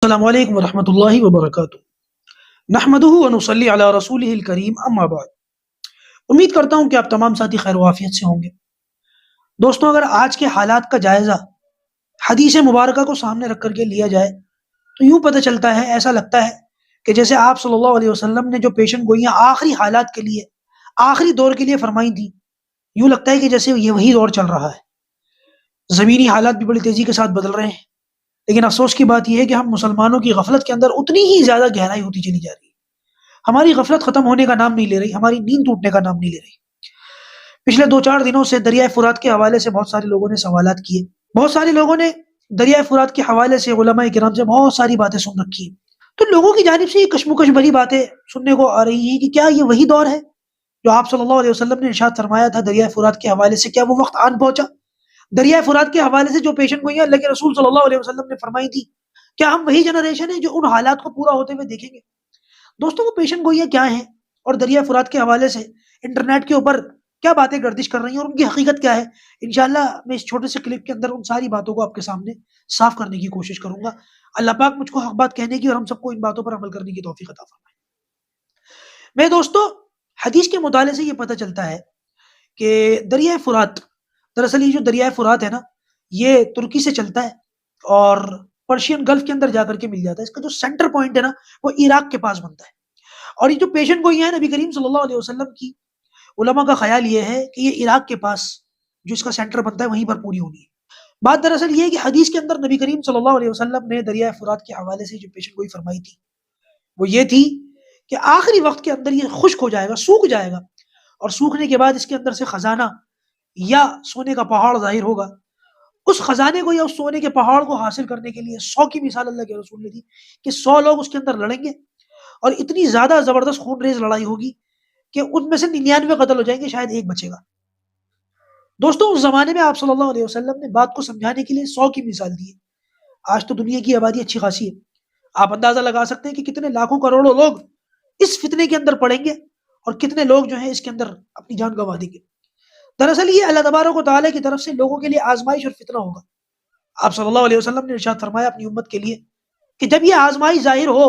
السلام علیکم ورحمۃ اللہ وبرکاتہ۔ نحمدہ ونصلی علی رسولہ الکریم، اما بعد۔ امید کرتا ہوں کہ آپ تمام ساتھی خیر و عافیت سے ہوں گے۔ دوستوں، اگر آج کے حالات کا جائزہ حدیث مبارکہ کو سامنے رکھ کر کے لیا جائے تو یوں پتہ چلتا ہے، ایسا لگتا ہے کہ جیسے آپ صلی اللہ علیہ وسلم نے جو پیشن گوئیاں آخری حالات کے لیے، آخری دور کے لیے فرمائی تھی، یوں لگتا ہے کہ جیسے یہ وہی دور چل رہا ہے۔ زمینی حالات بھی بڑی تیزی کے ساتھ بدل رہے ہیں، لیکن افسوس کی بات یہ ہے کہ ہم مسلمانوں کی غفلت کے اندر اتنی ہی زیادہ گہرائی ہوتی چلی جا رہی ہے۔ ہماری غفلت ختم ہونے کا نام نہیں لے رہی، ہماری نیند ٹوٹنے کا نام نہیں لے رہی۔ پچھلے دو چار دنوں سے دریائے فرات کے حوالے سے بہت سارے لوگوں نے سوالات کیے، بہت سارے لوگوں نے دریائے فرات کے حوالے سے علماء کرام سے بہت ساری باتیں سن رکھی ہیں۔ تو لوگوں کی جانب سے یہ کشمکش بھری باتیں سننے کو آ رہی ہیں کہ کیا یہ وہی دور ہے جو آپ صلی اللہ علیہ وسلم نے ارشاد فرمایا تھا دریائے فرات کے حوالے سے؟ کیا وہ وقت آن پہنچا؟ دریائے فرات کے حوالے سے جو پیشن گوئیاں اللہ کے رسول صلی اللہ علیہ وسلم نے فرمائی تھی، کیا ہم وہی جنریشن ہے جو ان حالات کو پورا ہوتے ہوئے دیکھیں گے؟ دوستوں، وہ پیشن گوئیاں کیا ہیں اور دریائے فرات کے حوالے سے انٹرنیٹ کے اوپر کیا باتیں گردش کر رہی ہیں اور ان کی حقیقت کیا ہے، انشاءاللہ میں اس چھوٹے سے کلپ کے اندر ان ساری باتوں کو آپ کے سامنے صاف کرنے کی کوشش کروں گا۔ اللہ پاک مجھ کو حق بات کہنے کی اور ہم سب کو ان باتوں پر عمل کرنے کی توفیق عطا فرمائے۔ میں دوستوں، حدیث کے مطالعے سے یہ پتہ چلتا ہے کہ دریائے فرات، دراصل یہ جو دریائے فرات ہے نا، یہ ترکی سے چلتا ہے اور پرشین گلف کے اندر جا کر کے مل جاتا ہے۔ اس کا جو سینٹر پوائنٹ ہے نا، وہ عراق کے پاس بنتا ہے۔ اور یہ جو پیشن گوئیاں ہیں نبی کریم صلی اللہ علیہ وسلم کی، علماء کا خیال یہ ہے کہ یہ عراق کے پاس جو اس کا سینٹر بنتا ہے وہیں پر پوری ہونی ہے۔ بات دراصل یہ ہے کہ حدیث کے اندر نبی کریم صلی اللہ علیہ وسلم نے دریائے فرات کے حوالے سے جو پیشن گوئی فرمائی تھی وہ یہ تھی کہ آخری وقت کے اندر یہ خشک ہو جائے گا، سوکھ جائے گا، اور سوکھنے کے بعد اس کے اندر سے خزانہ یا سونے کا پہاڑ ظاہر ہوگا۔ اس خزانے کو یا اس سونے کے پہاڑ کو حاصل کرنے کے لیے 100 کی مثال اللہ کے رسول نے دی کہ 100 لوگ اس کے اندر لڑیں گے اور اتنی زیادہ زبردست خون ریز لڑائی ہوگی کہ ان میں سے 99 قتل ہو جائیں گے، شاید ایک بچے گا۔ دوستوں، اس زمانے میں آپ صلی اللہ علیہ وسلم نے بات کو سمجھانے کے لیے 100 کی مثال دی ہے۔ آج تو دنیا کی آبادی اچھی خاصی ہے، آپ اندازہ لگا سکتے ہیں کہ کتنے لاکھوں کروڑوں لوگ اس فتنے کے اندر پڑیں گے اور کتنے لوگ جو ہیں اس کے اندر اپنی جان گنوا دیں گے۔ دراصل یہ اللہ تبارک و تعالیٰ کی طرف سے لوگوں کے لیے آزمائش اور فتنہ ہوگا۔ آپ صلی اللہ علیہ وسلم نے ارشاد فرمایا اپنی امت کے لیے کہ جب یہ آزمائش ظاہر ہو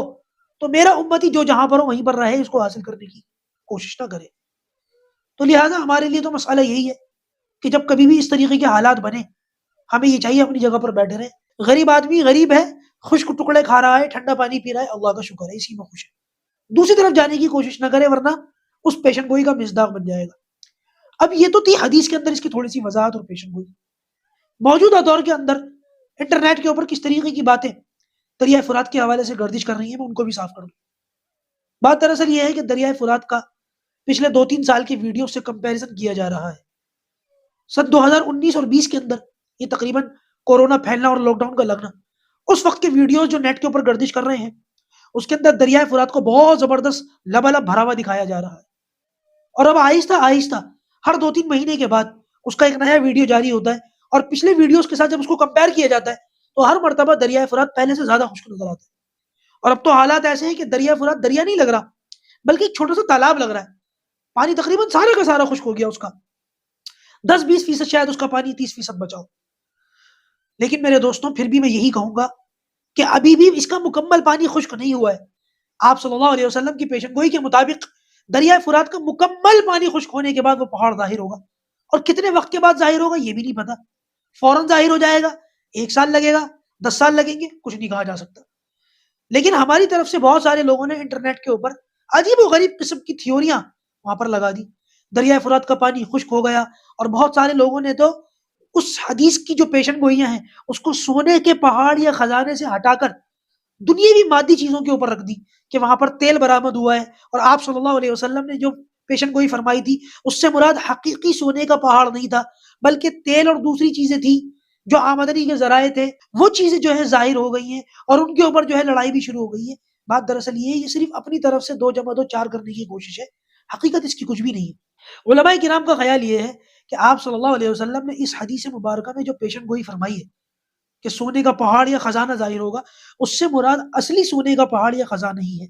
تو میرا امتی جو جہاں پر ہو وہیں پر رہے، اس کو حاصل کرنے کی کوشش نہ کرے۔ تو لہٰذا ہمارے لیے تو مسئلہ یہی ہے کہ جب کبھی بھی اس طریقے کے حالات بنے، ہمیں یہ چاہیے اپنی جگہ پر بیٹھے رہے۔ غریب آدمی غریب ہے، خشک ٹکڑے کھا رہا ہے، ٹھنڈا پانی پی رہا ہے، اللہ کا شکر ہے، اسی میں خوش ہے، دوسری طرف جانے کی کوشش نہ کرے، ورنہ اس پیشن گوئی کا مصداق بن جائے گا۔ اب یہ تو تھی حدیث کے اندر اس کی تھوڑی سی وضاحت اور پیشن گوئی۔ موجودہ دور کے اندر انٹرنیٹ کے اوپر کس طریقے کی باتیں دریائے فرات کے حوالے سے گردش کر رہی ہیں، میں ان کو بھی صاف کر دوں۔ بات دراصل یہ ہے کہ دریائے فرات کا پچھلے 2-3 سال کی ویڈیو سے کمپیریزن کیا جا رہا ہے۔ سن 2019 اور 20 کے اندر، یہ تقریباً کورونا پھیلنا اور لاک ڈاؤن کا لگنا، اس وقت کے ویڈیوز جو نیٹ کے اوپر گردش کر رہے ہیں، اس کے اندر دریائے فرات کو بہت زبردست لبالب بھرا ہوا دکھایا جا رہا ہے۔ اور اب آہستہ آہستہ ہر 2-3 مہینے کے بعد اس کا ایک نیا ویڈیو جاری ہوتا ہے، اور پچھلے ویڈیوز کے ساتھ جب اس کو کمپیئر کیا جاتا ہے تو ہر مرتبہ دریائے فرات پہلے سے زیادہ خشک نظر آتا ہے۔ اور اب تو حالات ایسے ہیں کہ دریائے فرات دریا نہیں لگ رہا، بلکہ ایک چھوٹا سا تالاب لگ رہا ہے۔ پانی تقریباً سارے کا سارا خشک ہو گیا، اس کا 10-20% شاید اس کا پانی 30% بچا ہو۔ لیکن میرے دوستوں، پھر بھی میں یہی کہوں گا کہ ابھی بھی اس کا مکمل پانی خشک نہیں ہوا ہے۔ آپ صلی اللہ علیہ وسلم کی پیشن گوئی کے مطابق دریائے فرات کا مکمل پانی خشک ہونے کے بعد وہ پہاڑ ظاہر ہوگا، اور کتنے وقت کے بعد ظاہر ہوگا یہ بھی نہیں پتا۔ فوراً ظاہر ہو جائے گا، 1 سال لگے گا، 10 سال لگیں گے، کچھ نہیں کہا جا سکتا۔ لیکن ہماری طرف سے بہت سارے لوگوں نے انٹرنیٹ کے اوپر عجیب و غریب قسم کی تھیوریاں وہاں پر لگا دی۔ دریائے فرات کا پانی خشک ہو گیا، اور بہت سارے لوگوں نے تو اس حدیث کی جو پیشن گوئیاں ہیں اس کو سونے کے پہاڑ یا خزانے سے ہٹا کر دنیاوی مادی چیزوں کے اوپر رکھ دی کہ وہاں پر تیل برآمد ہوا ہے، اور آپ صلی اللہ علیہ وسلم نے جو پیشن گوئی فرمائی تھی اس سے مراد حقیقی سونے کا پہاڑ نہیں تھا، بلکہ تیل اور دوسری چیزیں تھیں جو آمدنی کے ذرائع تھے، وہ چیزیں جو ہے ظاہر ہو گئی ہیں، اور ان کے اوپر جو ہے لڑائی بھی شروع ہو گئی ہے۔ بات دراصل یہ صرف اپنی طرف سے 2 + 2 4 کرنے کی کوشش ہے، حقیقت اس کی کچھ بھی نہیں ہے۔ علماء کرام کا خیال یہ ہے کہ آپ صلی اللہ علیہ وسلم نے اس حدیث مبارکہ میں جو پیشن گوئی فرمائی ہے کہ سونے کا پہاڑ یا خزانہ ظاہر ہوگا، اس سے مراد اصلی سونے کا پہاڑ یا خزانہ نہیں ہے،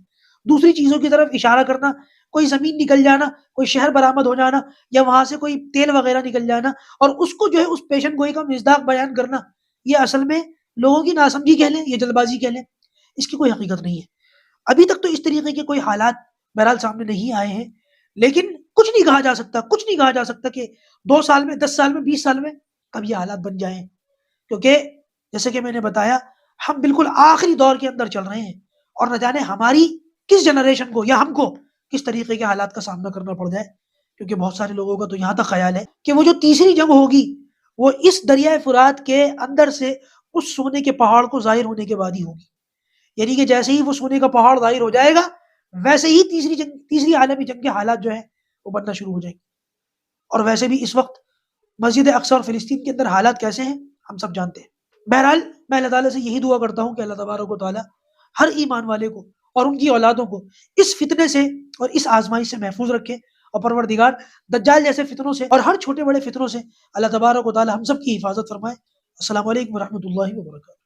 دوسری چیزوں کی طرف اشارہ کرنا، کوئی زمین نکل جانا، کوئی شہر برآمد ہو جانا، یا وہاں سے کوئی تیل وغیرہ نکل جانا، اور اس کو جو ہے اس پیشن گوئی کا مصداق بیان کرنا، یہ اصل میں لوگوں کی ناسمجھی کہہ لیں یا جلد بازی کہہ لیں، اس کی کوئی حقیقت نہیں ہے۔ ابھی تک تو اس طریقے کے کوئی حالات بہرحال سامنے نہیں آئے ہیں، لیکن کچھ نہیں کہا جا سکتا، کچھ نہیں کہا جا سکتا کہ 2 سال میں، 10 سال میں، 20 سال میں کب یہ حالات بن جائیں، کیونکہ جیسے کہ میں نے بتایا ہم بالکل آخری دور کے اندر چل رہے ہیں، اور نہ جانے ہماری کس جنریشن کو یا ہم کو کس طریقے کے حالات کا سامنا کرنا پڑ جائے، کیونکہ بہت سارے لوگوں کا تو یہاں تک خیال ہے کہ وہ جو تیسری جنگ ہوگی وہ اس دریائے فرات کے اندر سے اس سونے کے پہاڑ کو ظاہر ہونے کے بعد ہی ہوگی، یعنی کہ جیسے ہی وہ سونے کا پہاڑ ظاہر ہو جائے گا ویسے ہی تیسری عالمی جنگ کے حالات جو ہیں وہ بننا شروع ہو جائیں گے۔ اور ویسے بھی اس وقت مسجد اقصی اور فلسطین کے اندر حالات کیسے ہیں ہم سب جانتے ہیں۔ بہرحال میں اللہ تعالیٰ سے یہی دعا کرتا ہوں کہ اللہ تبارک و تعالیٰ ہر ایمان والے کو اور ان کی اولادوں کو اس فتنے سے اور اس آزمائش سے محفوظ رکھے، اور پروردگار دجال جیسے فتنوں سے اور ہر چھوٹے بڑے فتنوں سے اللہ تبارک و تعالیٰ ہم سب کی حفاظت فرمائے۔ السلام علیکم ورحمۃ اللہ وبرکاتہ۔